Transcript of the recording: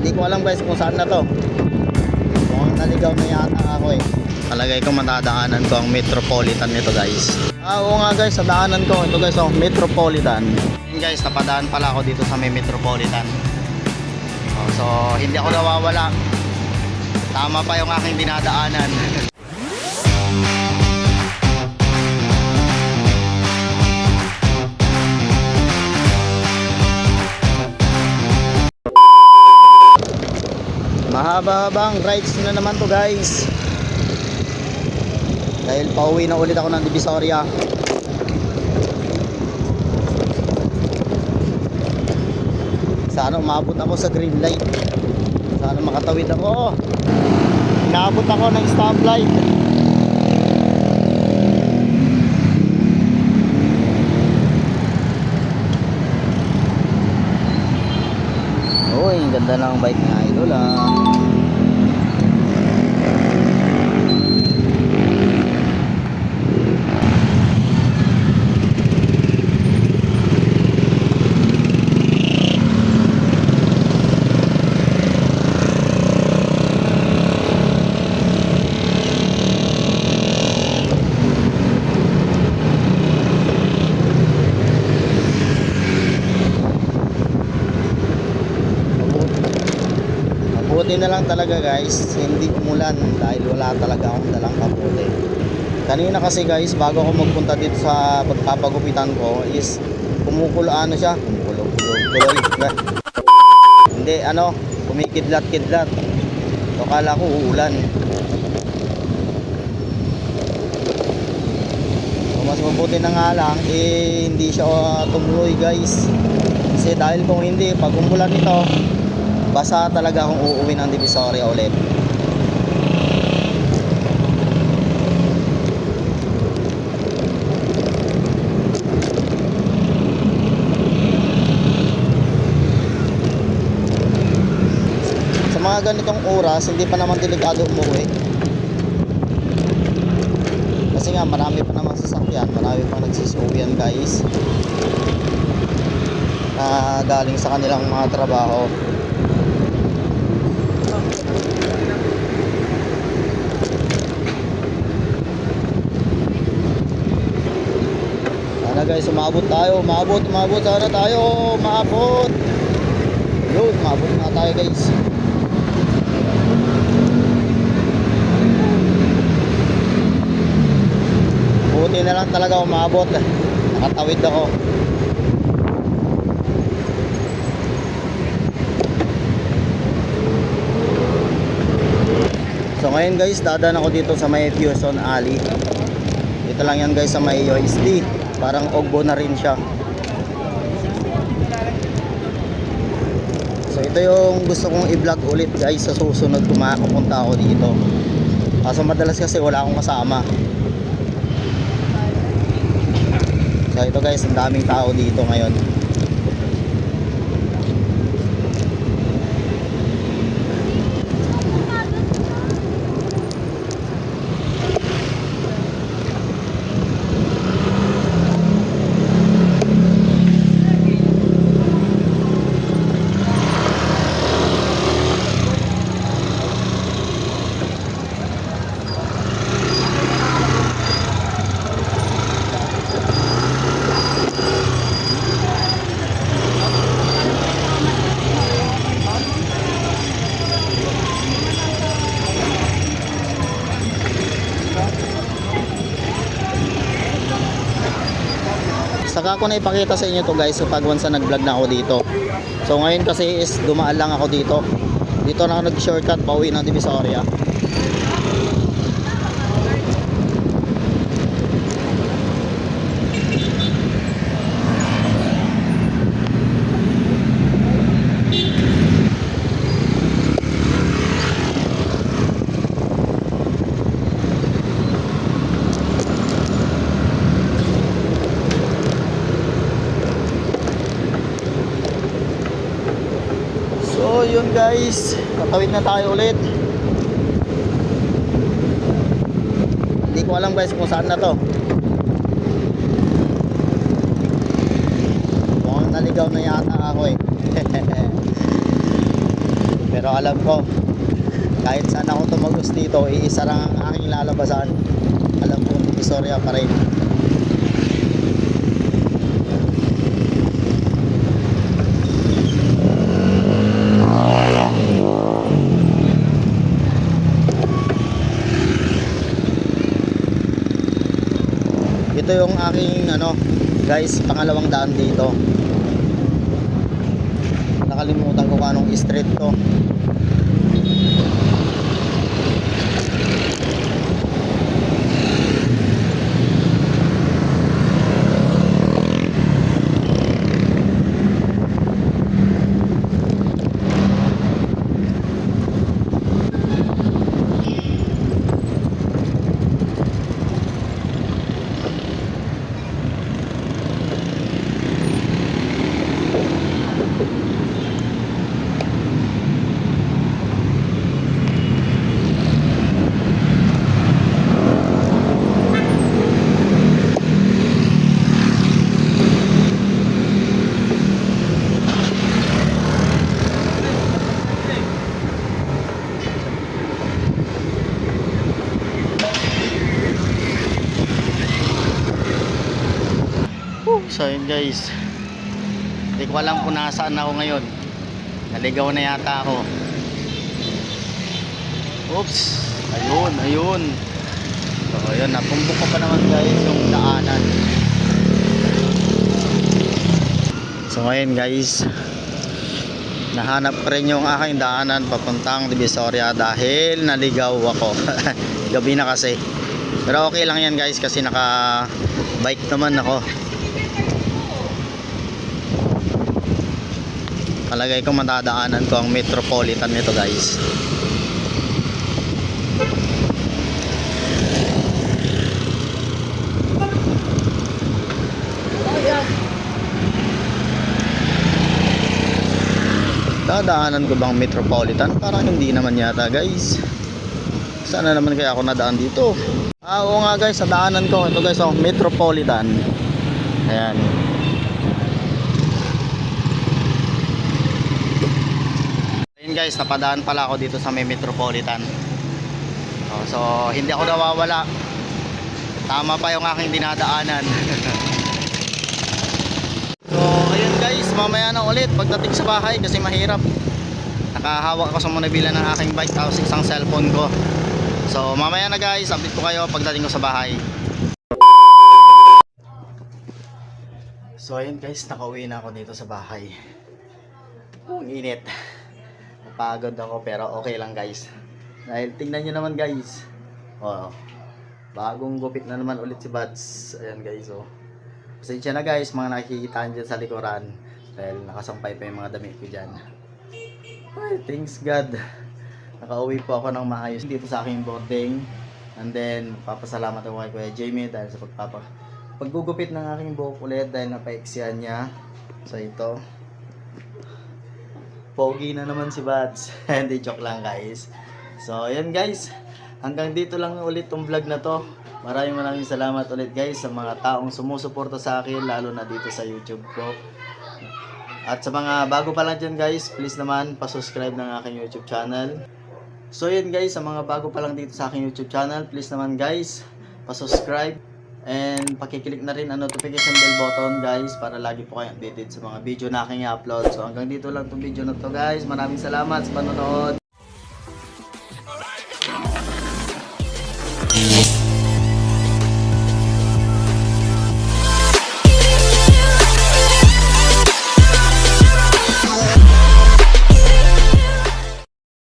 Hindi ko alam guys kung saan na to. Mukhang naligaw na yata ako eh. Palagay ko matadaanan ko ang Metropolitan nito guys. Oo nga guys, sa daanan ko. Ito guys, oh, Metropolitan. Yun guys, napadaan pala ako dito sa may Metropolitan. Oh, so hindi ako nawawala. Tama pa yung aking dinadaanan. Mahaba-habang rides na naman to guys. Dahil pauwi na ulit ako ng Divisoria. Sana umabot ako sa green light. Sana makatawid ako. Inaabot ako ng stoplight. Uy, ganda ng bike ng idol ah. Buti na lang talaga guys, hindi umulan dahil wala talaga akong dalang kapote. Kanina kasi guys, bago ako magpunta dito sa pagpapagupitan ko is kumukulo ano siya, kumukulo hindi ano, kumikidlat-kidlat. So kala ko uulan. So, mas mabuti na nga lang hindi siya tumuloy guys. Kasi dahil kung hindi, pag umulan ito, basa talaga akong uuwi ng Divisoria ulit. Sa mga ganitong oras, hindi pa naman delikado umuwi. Kasi nga marami pa naman sasakyan, marami pa nagsisuwian guys. Na galing sa kanilang mga trabaho. Sana guys, umabot tayo, umabot sana tayo, umabot. Yun, umabot na tayo guys. Buti na lang talaga umabot. Nakatawid ako. So ngayon guys, dadaan ako dito sa may Fusion Alley. Dito lang yan guys sa may USD. Parang Ogbo na rin siya. So ito yung gusto kong i-vlog ulit guys sa susunod kung makapunta ako dito. Kaso madalas kasi wala akong kasama. So ito guys, ang daming tao dito ngayon. Saka ko na ipakita sa inyo to guys so pag once na nag-vlog na ako dito. So ngayon kasi is dumaan lang ako dito. Dito na ako nag-shortcut pauwi ng Divisoria. So yun guys, tatawid na tayo ulit. Hindi ko alam guys kung saan na to. Mukhang naligaw na yata ako eh. Pero alam ko, kahit saan ako tumagos dito, iisa lang ang aking lalabasan. Alam ko, istorya pa rin. Ito yung aking guys, pangalawang daan dito. Nakalimutan ko kung anong street to. So yun guys, hindi ko alam kung nasaan ako ngayon. Naligaw na yata ako. Oops, ayun. So ayun, napumbok ko pa naman guys yung daanan. So ngayon guys, nahanap ko rin yung aking daanan papuntang Divisoria dahil naligaw ako. Gabi na kasi. Pero okay lang yan guys kasi naka bike naman ako. Palagay ko matadaanan ko ang Metropolitan nito guys. Dadaanan ko bang Metropolitan? Parang hindi naman yata guys. Sana naman kaya ako nadaan dito. Oo nga guys, sa daanan ko. Ito guys, Metropolitan. Ayan. Ayun guys, napadaan pala ako dito sa may Metropolitan. So hindi ako nawawala. Tama pa yung aking dinadaanan. So ayun guys, mamaya na ulit pagdating sa bahay kasi mahirap. Nakahawak ako sa manabila ng aking bike tapos isang cellphone ko. So mamaya na guys, update ko kayo pagdating ko sa bahay. So ayun guys, nakauwi na ako dito sa bahay. Ang init. Napagod ako pero okay lang guys. Dahil tingnan nyo naman guys. Bagong gupit na naman ulit si Bads. Ayan guys Pasensya na guys mga nakikita dyan sa likuran. Dahil nakasampay pa yung mga damit ko dyan. Ay, thanks God. Nakauwi po ako ng maayos dito sa aking boarding. And then papasalamat ako kay Kuya Jamie dahil sa paggugupit ng aking buhok ulit dahil napaiksiyan niya. So ito, pogi na naman si Bads. Hindi, joke lang guys. So ayan guys, hanggang dito lang ulit tong vlog na to. Maraming salamat ulit guys sa mga taong sumusuporta sa akin, lalo na dito sa YouTube ko. At sa mga bago pa lang dyan guys, please naman pa-subscribe ng aking YouTube channel. So yun guys, sa mga bago pa lang dito sa aking YouTube channel, please naman guys, pa-subscribe. And pakiclick na rin ang notification bell button guys para lagi po kayo updated sa mga video na aking i-upload. So hanggang dito lang itong video na to guys. Maraming salamat sa panonood.